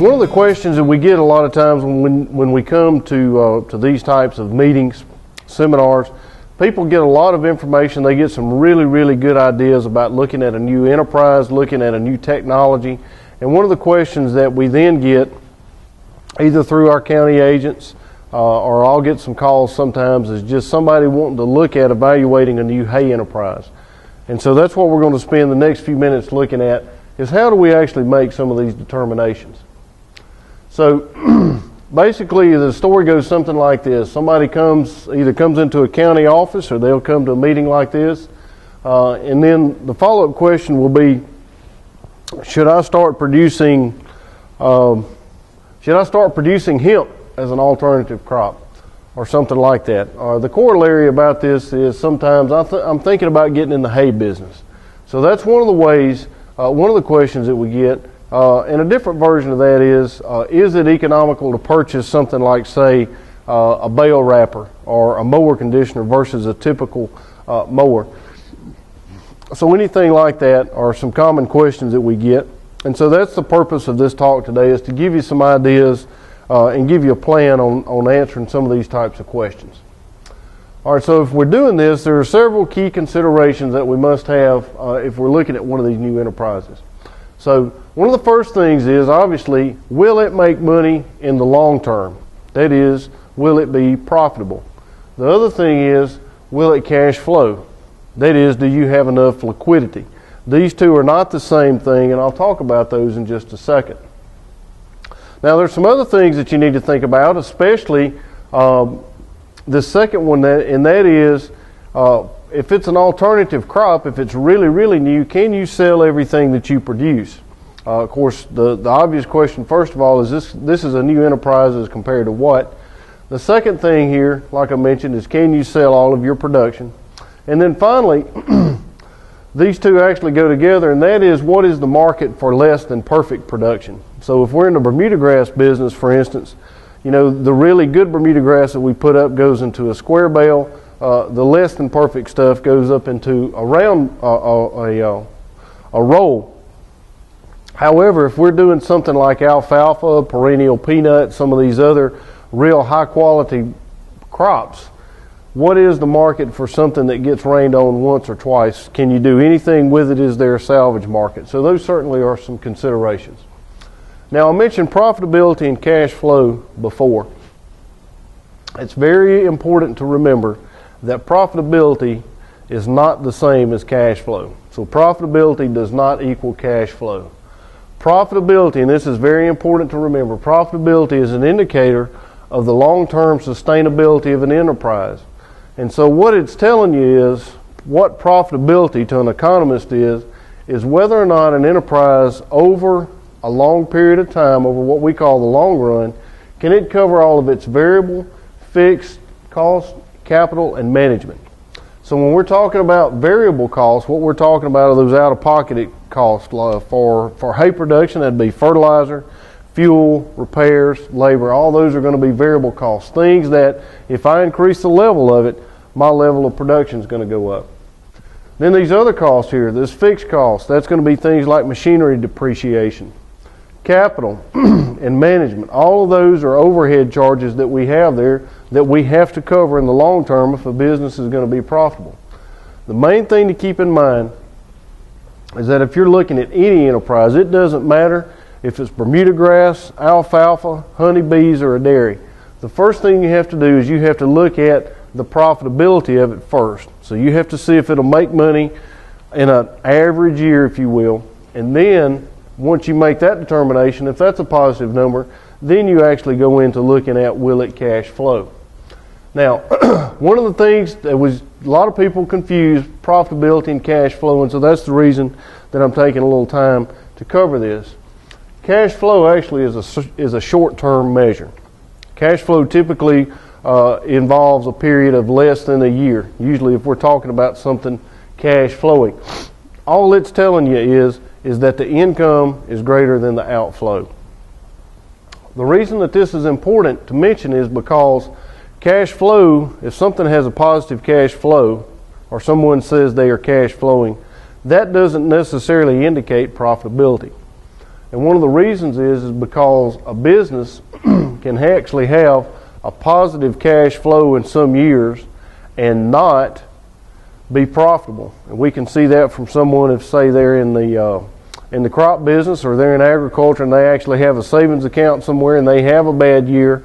One of the questions that we get a lot of times when we come to these types of meetings, seminars, people get a lot of information. They get some really good ideas about looking at a new enterprise, looking at a new technology. And one of the questions that we then get, either through our county agents or I'll get some calls sometimes, is just somebody wanting to look at evaluating a new hay enterprise. And so that's what we're going to spend the next few minutes looking at, is how do we actually make some of these determinations. So basically the story goes something like this. Somebody either comes into a county office or they'll come to a meeting like this. And then the follow-up question will be, should I start producing hemp as an alternative crop or something like that? The corollary about this is sometimes I'm thinking about getting in the hay business. So that's one of the ways, one of the questions that we get. And a different version of that is it economical to purchase something like, say, a bale wrapper or a mower conditioner versus a typical mower? So anything like that are some common questions that we get. And so that's the purpose of this talk today, is to give you some ideas and give you a plan on answering some of these types of questions. All right, so if we're doing this, there are several key considerations that we must have if we're looking at one of these new enterprises. So one of the first things is, obviously, will it make money in the long term? That is, will it be profitable? The other thing is, will it cash flow? That is, do you have enough liquidity? These two are not the same thing, and I'll talk about those in just a second. Now, there's some other things that you need to think about, especially the second one, and that is, if it's an alternative crop, if it's really new, can you sell everything that you produce? Of course, the obvious question, first of all, is this is a new enterprise as compared to what? The second thing here, like I mentioned, is can you sell all of your production? And then finally, these two actually go together, and that is, what is the market for less than perfect production? So if we're in the bermudagrass business, for instance, you know, the really good bermudagrass that we put up goes into a square bale. The less than perfect stuff goes up into a round a roll. However, if we're doing something like alfalfa, perennial peanut, some of these other real high quality crops, what is the market for something that gets rained on once or twice? Can you do anything with it? Is there a salvage market? So those certainly are some considerations. Now, I mentioned profitability and cash flow before. It's very important to remember that profitability is not the same as cash flow. So profitability does not equal cash flow. Profitability, and this is very important to remember, profitability is an indicator of the long-term sustainability of an enterprise. And so what it's telling you is, what profitability to an economist is whether or not an enterprise over a long period of time, over what we call the long run, can it cover all of its variable, fixed costs, capital, and management. So when we're talking about variable costs, what we're talking about are those out-of-pocket costs for hay production. That'd be fertilizer, fuel, repairs, labor. All those are going to be variable costs, things that if I increase the level of it, my level of production is going to go up. Then these other costs here, this fixed cost, that's going to be things like machinery depreciation, capital, and management. All of those are overhead charges that we have there that we have to cover in the long term if a business is going to be profitable. The main thing to keep in mind is that if you're looking at any enterprise, it doesn't matter if it's Bermuda grass, alfalfa, honeybees, or a dairy. The first thing you have to do is you have to look at the profitability of it first. So you have to see if it'll make money in an average year, if you will. And then once you make that determination, if that's a positive number, then you actually go into looking at, will it cash flow? Now, one of the things that was, a lot of people confuse profitability and cash flow, and so that's the reason that I'm taking a little time to cover this. Cash flow actually is a short-term measure. Cash flow typically involves a period of less than a year, usually if we're talking about something cash flowing. All it's telling you is that the income is greater than the outflow. The reason that this is important to mention is because cash flow, if something has a positive cash flow, or someone says they are cash flowing, that doesn't necessarily indicate profitability. And one of the reasons is because a business can actually have a positive cash flow in some years and not be profitable. And we can see that from someone if, say, they're in the crop business or they're in agriculture and they actually have a savings account somewhere and they have a bad year.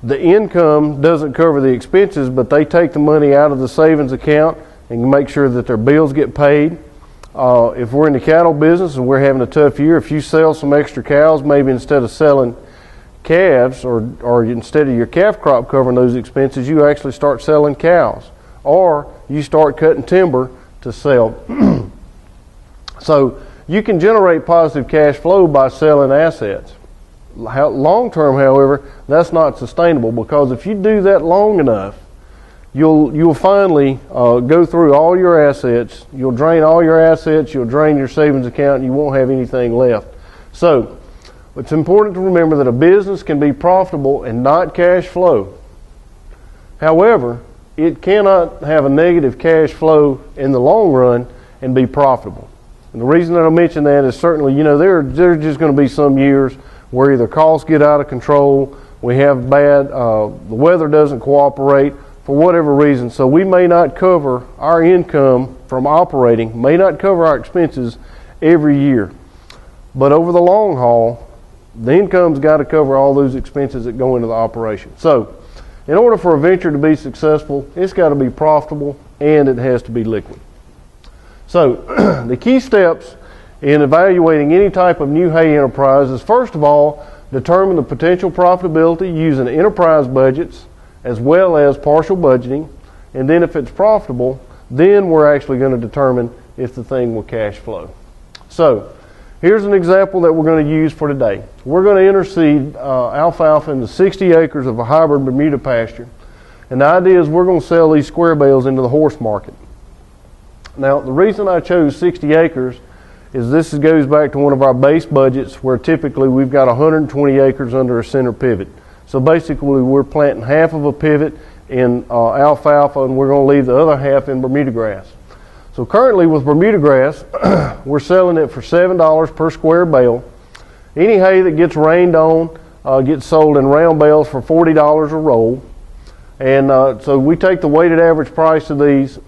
The income doesn't cover the expenses, but they take the money out of the savings account and make sure that their bills get paid. If we're in the cattle business and we're having a tough year, if you sell some extra cows, maybe instead of selling calves or instead of your calf crop covering those expenses, you actually start selling cows or you start cutting timber to sell. So you can generate positive cash flow by selling assets. Long term, however, that's not sustainable, because if you do that long enough, you'll finally go through all your assets, you'll drain all your assets, you'll drain your savings account, and you won't have anything left. So it's important to remember that a business can be profitable and not cash flow. However, it cannot have a negative cash flow in the long run and be profitable. And the reason that I mention that is certainly, there's just going to be some years where either costs get out of control, we have bad, the weather doesn't cooperate for whatever reason. So we may not cover our income from operating, may not cover our expenses every year. But over the long haul, the income's got to cover all those expenses that go into the operation. So in order for a venture to be successful, it's got to be profitable and it has to be liquid. So the key steps in evaluating any type of new hay enterprise is, first of all, determine the potential profitability using enterprise budgets as well as partial budgeting. And then if it's profitable, then we're actually going to determine if the thing will cash flow. So here's an example that we're going to use for today. We're going to interseed alfalfa into 60 acres of a hybrid Bermuda pasture. And the idea is we're going to sell these square bales into the horse market. Now, the reason I chose 60 acres is this goes back to one of our base budgets where typically we've got 120 acres under a center pivot. So basically we're planting half of a pivot in alfalfa and we're going to leave the other half in Bermuda grass. So currently with Bermuda grass, we're selling it for $7 per square bale. Any hay that gets rained on gets sold in round bales for $40 a roll. And so we take the weighted average price of these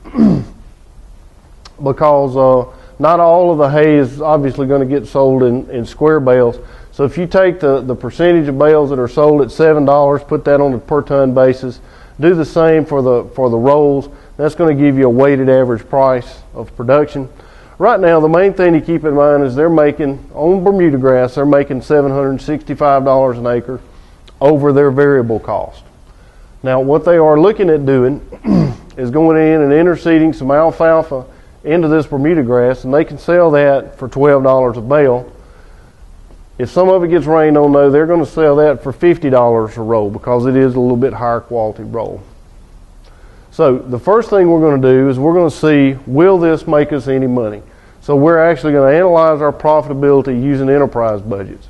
because not all of the hay is obviously going to get sold in square bales. So if you take the percentage of bales that are sold at $7, put that on a per ton basis, do the same for the rolls, that's going to give you a weighted average price of production. Right now, the main thing to keep in mind is they're making, on Bermuda grass, they're making $765 an acre over their variable cost. Now, what they are looking at doing is going in and interseeding some alfalfa into this Bermuda grass, and they can sell that for $12 a bale. If some of it gets rained on, though, they're going to sell that for $50 a roll because it is a little bit higher quality roll. So the first thing we're going to do is we're going to see, will this make us any money? So we're actually going to analyze our profitability using enterprise budgets.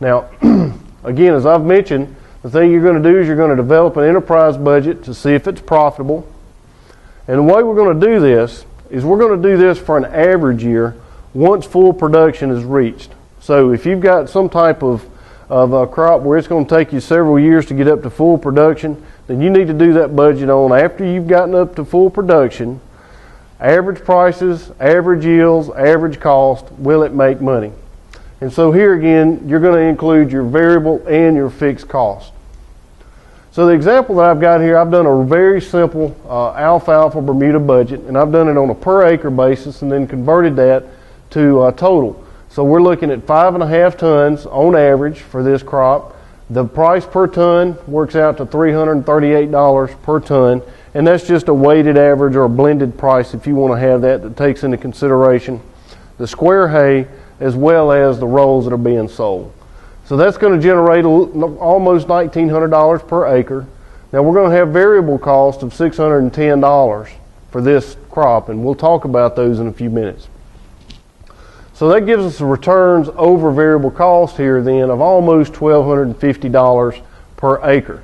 Now, again, as I've mentioned, the thing you're going to do is you're going to develop an enterprise budget to see if it's profitable. And the way we're going to do this is we're going to do this for an average year once full production is reached. So if you've got some type of a crop where it's going to take you several years to get up to full production, then you need to do that budget on after you've gotten up to full production, average prices, average yields, average cost, will it make money? And so here again, you're going to include your variable and your fixed cost. So the example that I've got here, I've done a very simple alfalfa Bermuda budget, and I've done it on a per acre basis and then converted that to total. So we're looking at 5.5 tons on average for this crop. The price per ton works out to $338 per ton, and that's just a weighted average or a blended price if you want to have that takes into consideration the square hay as well as the rolls that are being sold. So that's going to generate almost $1,900 per acre. Now we're going to have variable cost of $610 for this crop, and we'll talk about those in a few minutes. So that gives us the returns over variable cost here then of almost $1,250 per acre.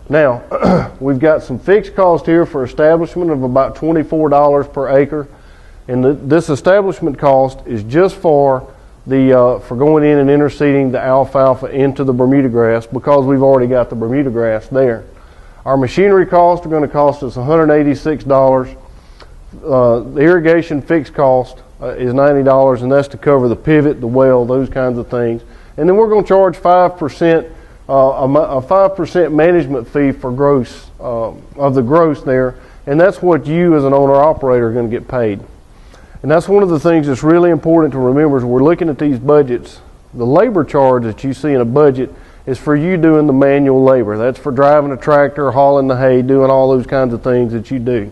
Now, we've got some fixed cost here for establishment of about $24 per acre. And this establishment cost is just for for going in and interseeding the alfalfa into the Bermuda grass, because we've already got the Bermuda grass there. Our machinery costs are going to cost us $186. The irrigation fixed cost is $90, and that's to cover the pivot, the well, those kinds of things. And then we're going to charge 5%, a 5% management fee for gross of the gross there, and that's what you as an owner-operator are going to get paid. And that's one of the things that's really important to remember as we're looking at these budgets. The labor charge that you see in a budget is for you doing the manual labor. That's for driving a tractor, hauling the hay, doing all those kinds of things that you do.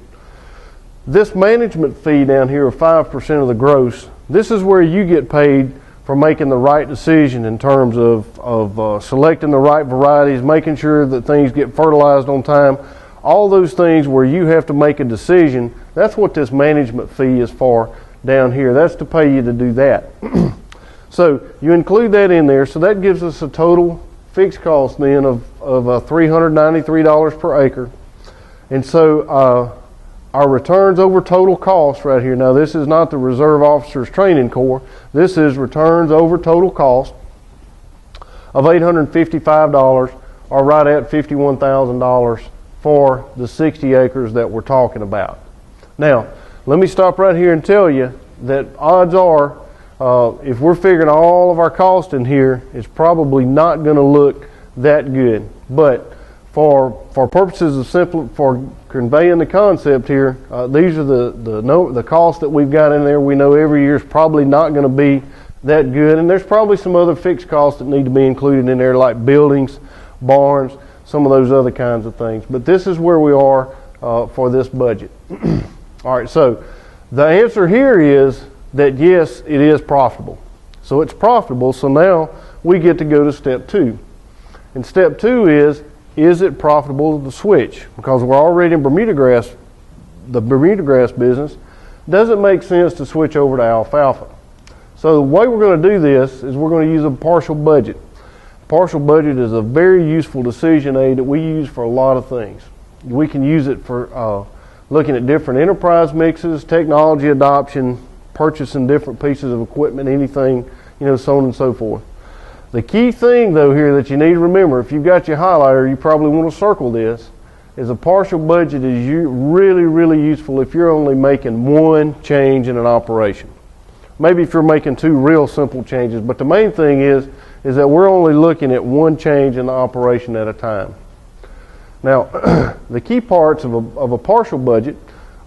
This management fee down here of 5% of the gross, this is where you get paid for making the right decision in terms of selecting the right varieties, making sure that things get fertilized on time, all those things where you have to make a decision. That's what this management fee is for down here. That's to pay you to do that. So you include that in there, so that gives us a total fixed cost then of $393 per acre. And so our returns over total cost right here, now this is not the Reserve Officers Training Corps, this is returns over total cost of $855, or right at $51,000 for the 60 acres that we're talking about. Now, let me stop right here and tell you that odds are, if we're figuring all of our cost in here, it's probably not going to look that good. But for purposes of for conveying the concept here, these are the costs that we've got in there. We know every year is probably not going to be that good, and there's probably some other fixed costs that need to be included in there, like buildings, barns, some of those other kinds of things. But this is where we are for this budget. All right, so the answer here is that yes, it is profitable. So it's profitable, so now we get to go to step 2. And step 2 is it profitable to switch? Because we're already in Bermuda grass, the Bermuda grass business. Does it make sense to switch over to alfalfa? So the way we're going to do this is we're going to use a partial budget. Partial budget is a very useful decision aid that we use for a lot of things. We can use it for looking at different enterprise mixes, technology adoption, purchasing different pieces of equipment, anything, so on and so forth. The key thing, though, here that you need to remember, if you've got your highlighter, you probably want to circle this, is a partial budget is really, really useful if you're only making one change in an operation. Maybe if you're making 2 real simple changes, but the main thing is that we're only looking at one change in the operation at a time. Now, the key parts of a partial budget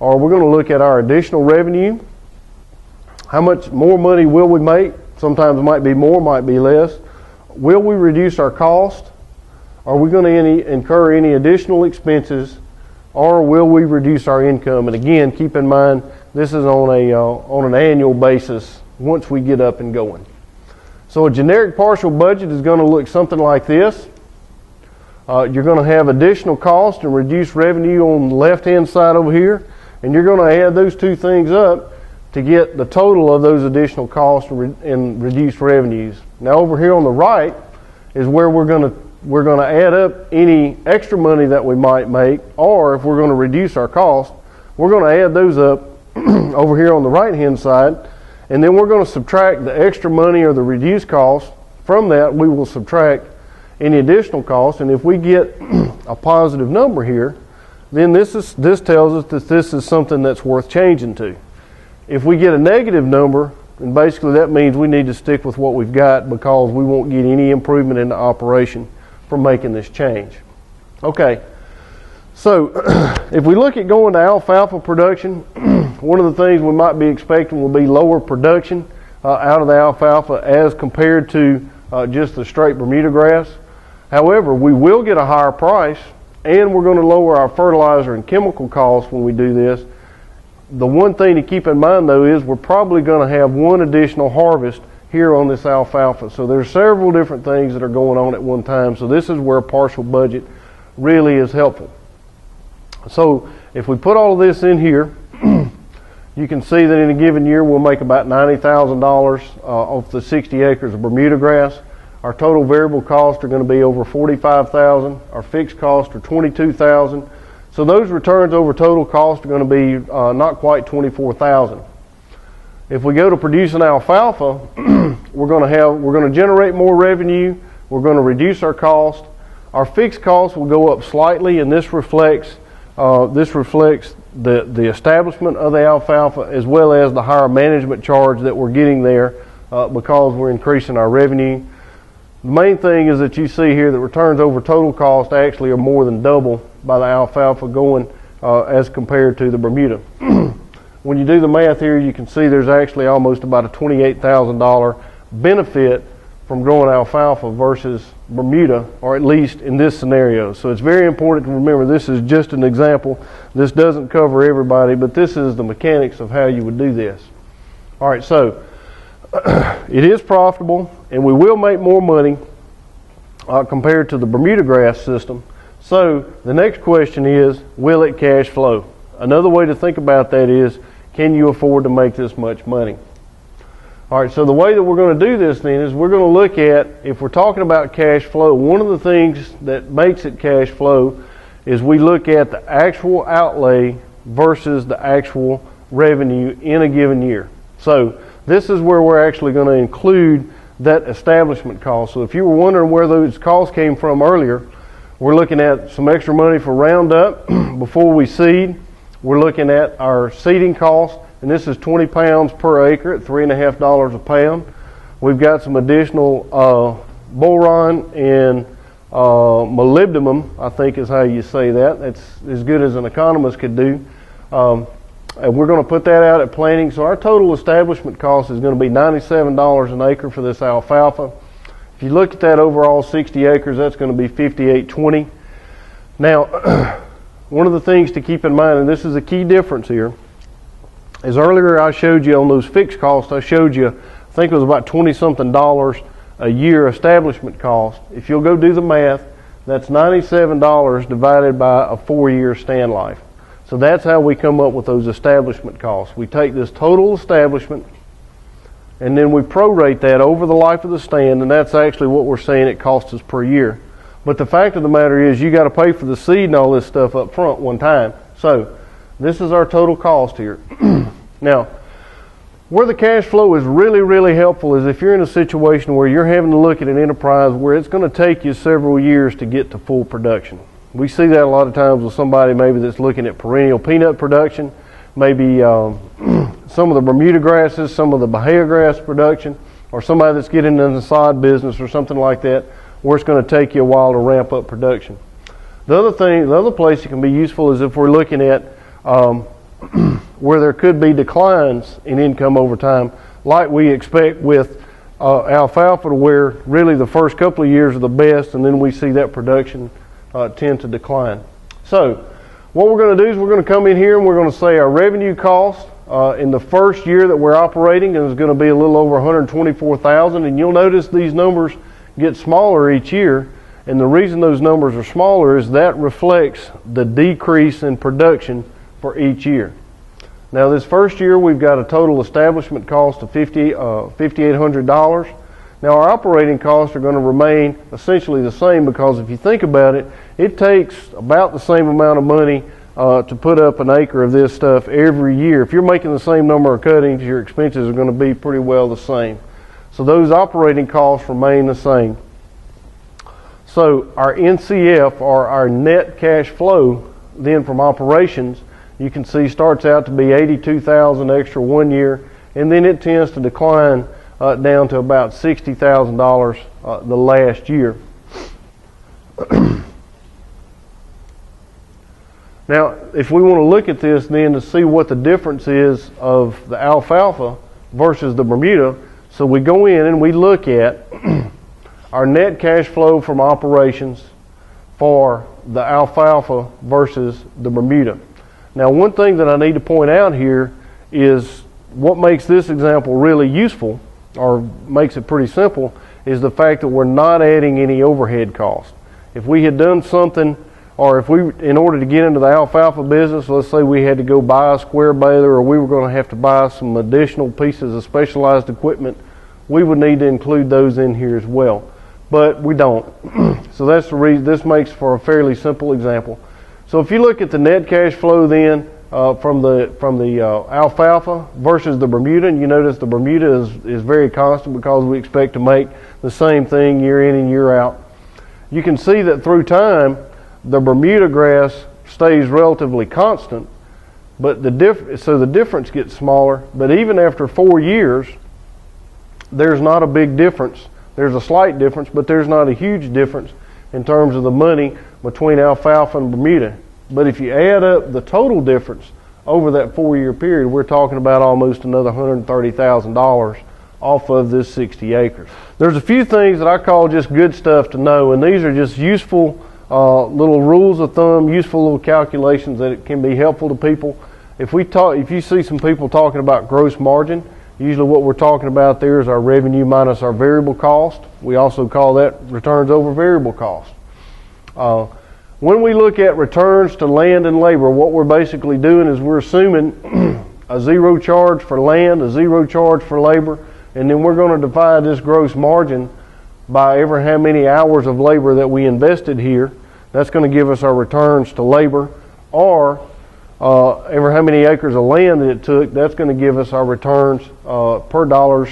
are we're going to look at our additional revenue. How much more money will we make? Sometimes it might be more, might be less. Will we reduce our cost? Are we going to incur any additional expenses? Or will we reduce our income? And again, keep in mind, this is on an annual basis once we get up and going. So a generic partial budget is going to look something like this. You're going to have additional cost and reduced revenue on the left-hand side over here, and you're going to add those two things up to get the total of those additional costs and reduced revenues. Now over here on the right is where we're going to add up any extra money that we might make, or if we're going to reduce our cost, we're going to add those up over here on the right-hand side, and then we're going to subtract the extra money or the reduced cost. From that, we will subtract any additional cost, and if we get a positive number here, then this tells us that this is something that's worth changing to. If we get a negative number, then basically that means we need to stick with what we've got because we won't get any improvement in the operation from making this change. Okay, so if we look at going to alfalfa production, one of the things we might be expecting will be lower production out of the alfalfa as compared to just the straight Bermuda grass. However, we will get a higher price, and we're going to lower our fertilizer and chemical costs when we do this. The one thing to keep in mind, though, is we're probably going to have one additional harvest here on this alfalfa. So there's several different things that are going on at one time. So this is where a partial budget really is helpful. So if we put all of this in here, you can see that in a given year we'll make about $90,000 off the 60 acres of Bermuda grass. Our total variable costs are going to be over $45,000. Our fixed costs are $22,000. So those returns over total cost are going to be not quite $24,000. If we go to producing alfalfa, we're going to generate more revenue. We're going to reduce our cost. Our fixed costs will go up slightly, and this reflects the establishment of the alfalfa, as well as the higher management charge that we're getting there because we're increasing our revenue. The main thing is that you see here that returns over total cost actually are more than double by the alfalfa going as compared to the Bermuda. When you do the math here, you can see there's actually almost about a $28,000 benefit from growing alfalfa versus Bermuda, or at least in this scenario. So it's very important to remember this is just an example. This doesn't cover everybody, but this is the mechanics of how you would do this. All right, so it is profitable, and we will make more money compared to the Bermuda grass system. So the next question is, will it cash flow? Another way to think about that is, can you afford to make this much money? All right, so the way that we're going to do this then is we're going to look at, if we're talking about cash flow, one of the things that makes it cash flow is we look at the actual outlay versus the actual revenue in a given year. So this is where we're actually going to include that establishment cost. So if you were wondering where those costs came from earlier, we're looking at some extra money for Roundup before we seed. We're looking at our seeding cost, and this is 20 pounds per acre at $3.50 a pound. We've got some additional boron and molybdenum, I think is how you say that. That's as good as an economist could do. And we're going to put that out at planting. So our total establishment cost is going to be $97 an acre for this alfalfa. If you look at that overall 60 acres, that's going to be $58.20. Now, one of the things to keep in mind, and this is a key difference here, is earlier I showed you on those fixed costs, I showed you, I think it was about $20-something a year establishment cost. If you'll go do the math, that's $97 divided by a 4-year stand life. So that's how we come up with those establishment costs. We take this total establishment and then we prorate that over the life of the stand, and that's actually what we're saying it costs us per year. But the fact of the matter is you got to pay for the seed and all this stuff up front one time. So this is our total cost here. Now, where the cash flow is really, really helpful is if you're in a situation where you're having to look at an enterprise where it's going to take you several years to get to full production. We see that a lot of times with somebody maybe that's looking at perennial peanut production, maybe some of the Bermuda grasses, some of the Bahia grass production, or somebody that's getting in the sod business or something like that, where it's going to take you a while to ramp up production. The other place it can be useful is if we're looking at where there could be declines in income over time, like we expect with alfalfa, to where really the first couple of years are the best, and then we see that production tend to decline. So what we're going to do is we're going to come in here and we're going to say our revenue cost in the first year that we're operating is going to be a little over $124,000, and you'll notice these numbers get smaller each year, and the reason those numbers are smaller is that reflects the decrease in production for each year. Now this first year we've got a total establishment cost of $5,800. Now our operating costs are going to remain essentially the same, because if you think about it, it takes about the same amount of money to put up an acre of this stuff every year. If you're making the same number of cuttings, your expenses are going to be pretty well the same. So those operating costs remain the same. So our NCF, or our net cash flow then from operations, you can see starts out to be $82,000 extra one year, and then it tends to decline down to about $60,000 the last year. Now, if we want to look at this then to see what the difference is of the alfalfa versus the Bermuda, so we go in and we look at our net cash flow from operations for the alfalfa versus the Bermuda. Now, one thing that I need to point out here is what makes this example really useful, or makes it pretty simple, is the fact that we're not adding any overhead costs. If we had done something, or if we, in order to get into the alfalfa business, let's say we had to go buy a square baler, or we were going to have to buy some additional pieces of specialized equipment, we would need to include those in here as well. But we don't. So that's the reason this makes for a fairly simple example. So if you look at the net cash flow then from the alfalfa versus the Bermuda, and you notice the Bermuda is very constant because we expect to make the same thing year in and year out. You can see that through time, the Bermuda grass stays relatively constant, but the difference gets smaller. But even after 4 years, there's not a big difference. There's a slight difference, but there's not a huge difference in terms of the money between alfalfa and Bermuda. But if you add up the total difference over that 4-year period, we're talking about almost another $130,000 off of this 60 acres. There's a few things that I call just good stuff to know, and these are just useful little rules of thumb, useful little calculations that it can be helpful to people. If you see some people talking about gross margin, usually what we're talking about there is our revenue minus our variable cost. We also call that returns over variable cost. When we look at returns to land and labor, what we're basically doing is we're assuming a zero charge for land, a zero charge for labor, and then we're going to divide this gross margin by ever how many hours of labor that we invested here. That's going to give us our returns to labor, or ever how many acres of land that it took. That's going to give us our returns per dollars,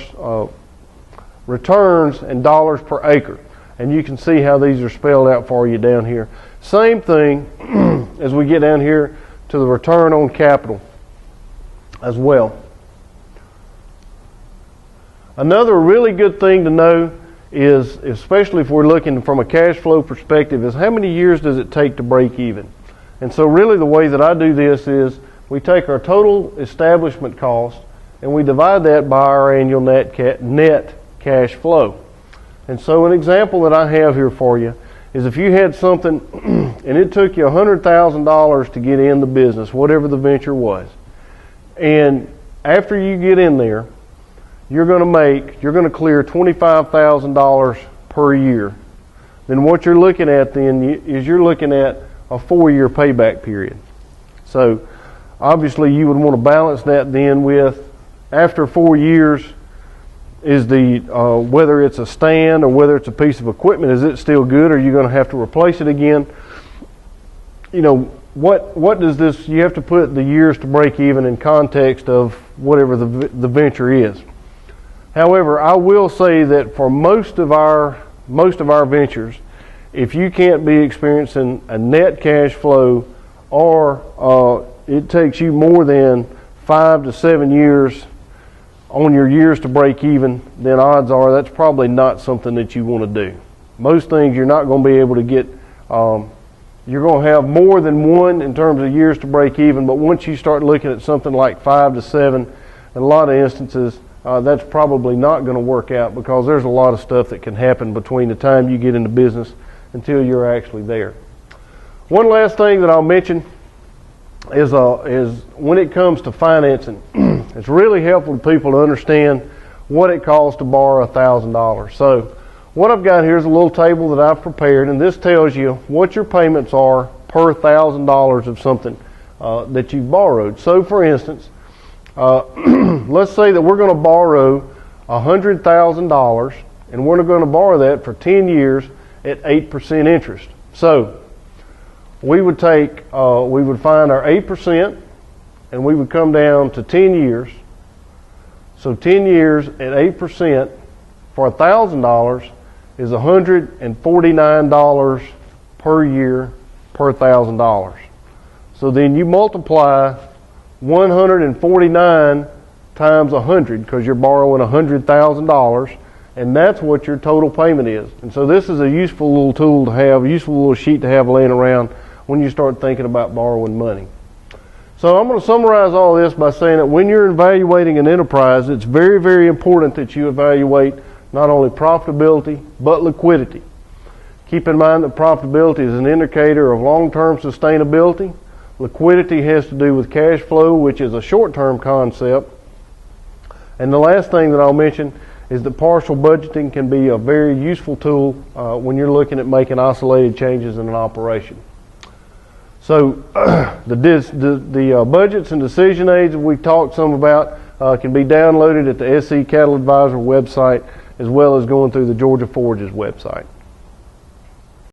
returns and dollars per acre. And you can see how these are spelled out for you down here. Same thing as we get down here to the return on capital as well. Another really good thing to know is, especially if we're looking from a cash flow perspective, is how many years does it take to break even? And so really the way that I do this is we take our total establishment cost and we divide that by our annual net cash flow. And so an example that I have here for you is if you had something and it took you $100,000 to get in the business, whatever the venture was, and after you get in there, you're going to clear $25,000 per year. Then what you're looking at then is you're looking at a 4-year payback period. So obviously you would want to balance that then with, after 4 years, is whether it's a stand or whether it's a piece of equipment, is it still good, or are you going to have to replace it again? You know, what does this, you have to put the years to break even in context of whatever the venture is. However, I will say that for most of our ventures, if you can't be experiencing a net cash flow, or it takes you more than 5 to 7 years on your years to break even, then odds are that's probably not something that you want to do. Most things you're not going to be able to get, you're going to have more than one in terms of years to break even, but once you start looking at something like 5 to 7, in a lot of instances, that's probably not going to work out, because there's a lot of stuff that can happen between the time you get into business until you're actually there. One last thing that I'll mention is when it comes to financing, it's really helpful to people to understand what it costs to borrow $1,000. So what I've got here is a little table that I've prepared, and this tells you what your payments are per $1,000 of something that you've borrowed. So for instance, let's say that we're going to borrow $100,000, and we're going to borrow that for 10 years at 8% interest. So we would find our 8%, and we would come down to 10 years. So 10 years at 8% for $1,000 is $149 per year per $1,000. So then you multiply 149 times 100, because you're borrowing $100,000, and that's what your total payment is. And so this is a useful little tool to have, a useful little sheet to have laying around when you start thinking about borrowing money. So I'm going to summarize all this by saying that when you're evaluating an enterprise, it's very, very important that you evaluate not only profitability but liquidity. Keep in mind that profitability is an indicator of long-term sustainability. Liquidity has to do with cash flow, which is a short-term concept. And the last thing that I'll mention is that partial budgeting can be a very useful tool when you're looking at making isolated changes in an operation. So the budgets and decision aids that we talked some about can be downloaded at the SC Cattle Advisor website, as well as going through the Georgia Forage's website.